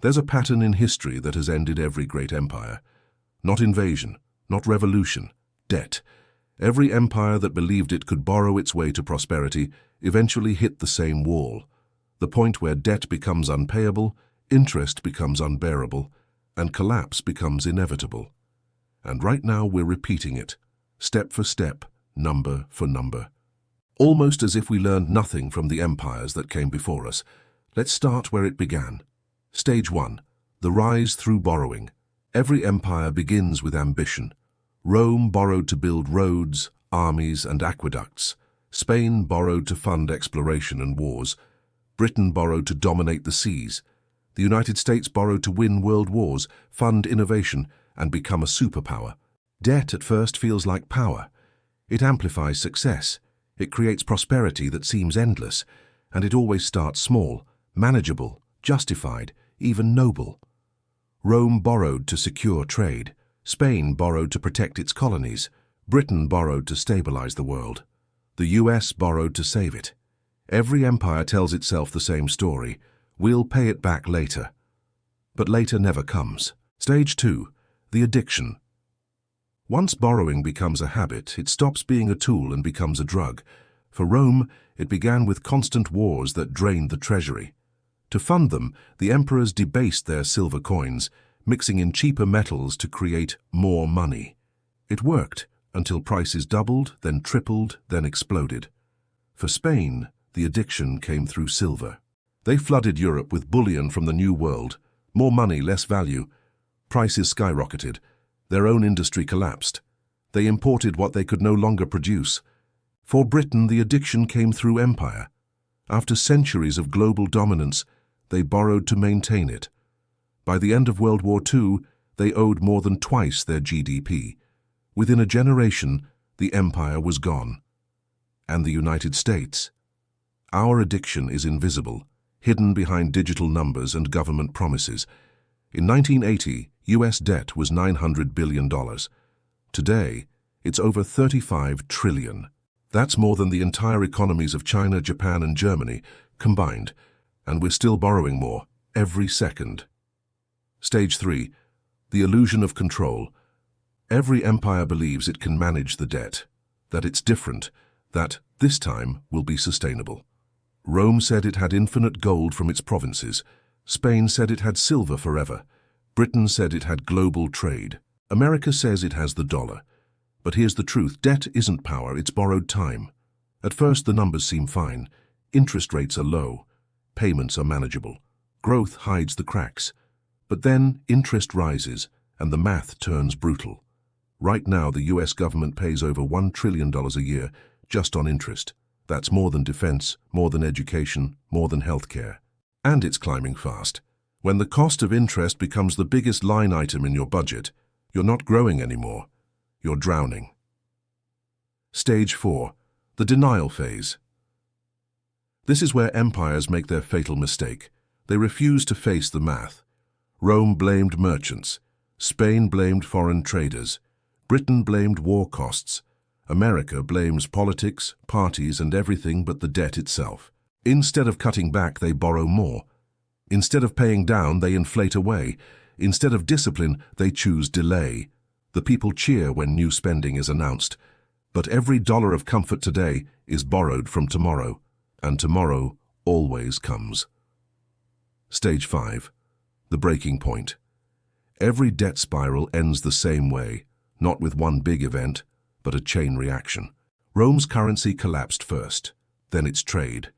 There's a pattern in history that has ended every great empire. Not invasion, not revolution, debt. Every empire that believed it could borrow its way to prosperity eventually hit the same wall, the point where debt becomes unpayable, interest becomes unbearable, and collapse becomes inevitable. And right now we're repeating it, step for step, number for number. Almost as if we learned nothing from the empires that came before us. Let's start where it began. Stage 1. The rise through borrowing. Every empire begins with ambition. Rome borrowed to build roads, armies, and aqueducts. Spain borrowed to fund exploration and wars. Britain borrowed to dominate the seas. The United States borrowed to win world wars, fund innovation, and become a superpower. Debt at first feels like power. It amplifies success. It creates prosperity that seems endless, and it always starts small, manageable, justified, even noble. Rome borrowed to secure trade. Spain borrowed to protect its colonies. Britain borrowed to stabilize the world. The US borrowed to save it. Every empire tells itself the same story. We'll pay it back later. But later never comes. Stage 2. The addiction. Once borrowing becomes a habit, it stops being a tool and becomes a drug. For Rome, it began with constant wars that drained the treasury. To fund them, the emperors debased their silver coins, mixing in cheaper metals to create more money. It worked until prices doubled, then tripled, then exploded. For Spain, the addiction came through silver. They flooded Europe with bullion from the New World. More money, less value. Prices skyrocketed. Their own industry collapsed. They imported what they could no longer produce. For Britain, the addiction came through empire. After centuries of global dominance, they borrowed to maintain it. By the end of World War II, they owed more than twice their GDP. Within a generation, the empire was gone. And the United States? Our addiction is invisible, hidden behind digital numbers and government promises. In 1980, US debt was $900 billion. Today, it's over $35 trillion. That's more than the entire economies of China, Japan, and Germany combined, and we're still borrowing more, every second. Stage 3. The illusion of control. Every empire believes it can manage the debt, that it's different, that this time will be sustainable. Rome said it had infinite gold from its provinces. Spain said it had silver forever. Britain said it had global trade. America says it has the dollar. But here's the truth, debt isn't power, it's borrowed time. At first the numbers seem fine. Interest rates are low. Payments are manageable. Growth hides the cracks. But then interest rises and the math turns brutal. Right now the US government pays over $1 trillion a year just on interest. That's more than defense, more than education, more than healthcare. And it's climbing fast. When the cost of interest becomes the biggest line item in your budget, you're not growing anymore. You're drowning. Stage 4. The denial phase. This is where empires make their fatal mistake. They refuse to face the math. Rome blamed merchants. Spain blamed foreign traders. Britain blamed war costs. America blames politics, parties, and everything but the debt itself. Instead of cutting back, they borrow more. Instead of paying down, they inflate away. Instead of discipline, they choose delay. The people cheer when new spending is announced. But every dollar of comfort today is borrowed from tomorrow, and tomorrow always comes. Stage 5. The breaking point. Every debt spiral ends the same way, not with one big event, but a chain reaction. Rome's currency collapsed first, then its trade,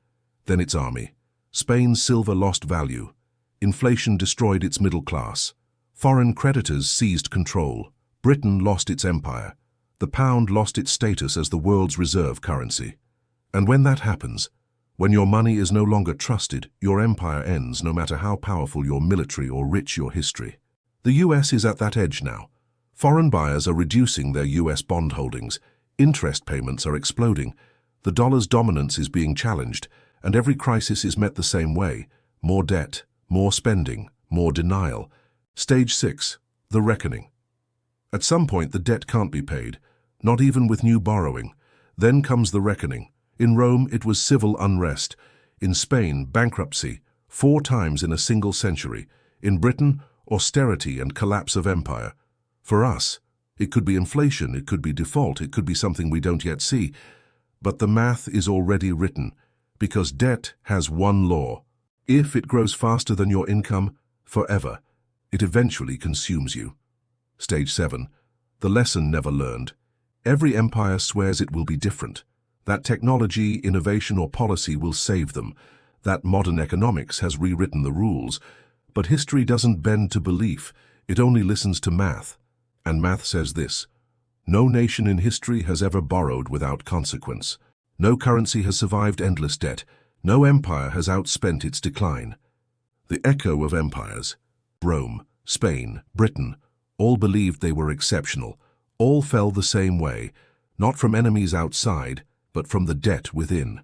then its army. Spain's silver lost value. Inflation destroyed its middle class. Foreign creditors seized control. Britain lost its empire. The pound lost its status as the world's reserve currency. And when that happens, when your money is no longer trusted, your empire ends, no matter how powerful your military or rich your history. The US is at that edge now. Foreign buyers are reducing their US bond holdings. Interest payments are exploding. The dollar's dominance is being challenged, and every crisis is met the same way. More debt, more spending, more denial. Stage 6. The reckoning. At some point, the debt can't be paid, not even with new borrowing. Then comes the reckoning. In Rome, it was civil unrest. In Spain, bankruptcy, 4 times in a single century. In Britain, austerity and collapse of empire. For us, it could be inflation, it could be default, it could be something we don't yet see. But the math is already written, because debt has one law. If it grows faster than your income, forever, it eventually consumes you. Stage 7. The lesson never learned. Every empire swears it will be different. That technology, innovation, or policy will save them. That modern economics has rewritten the rules. But history doesn't bend to belief. It only listens to math. And math says this: no nation in history has ever borrowed without consequence. No currency has survived endless debt. No empire has outspent its decline. The echo of empires, Rome, Spain, Britain, all believed they were exceptional. All fell the same way, not from enemies outside, but from the debt within.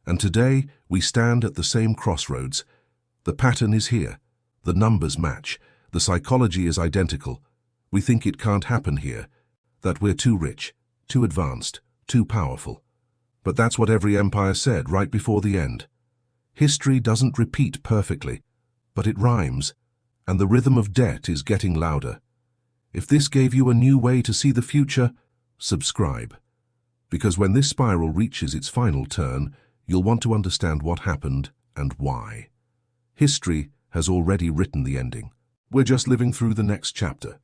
And today, we stand at the same crossroads. The pattern is here. The numbers match. The psychology is identical. We think it can't happen here, that we're too rich, too advanced, too powerful. But that's what every empire said right before the end. History doesn't repeat perfectly, but it rhymes, and the rhythm of debt is getting louder. If this gave you a new way to see the future, subscribe. Because when this spiral reaches its final turn, you'll want to understand what happened and why. History has already written the ending. We're just living through the next chapter.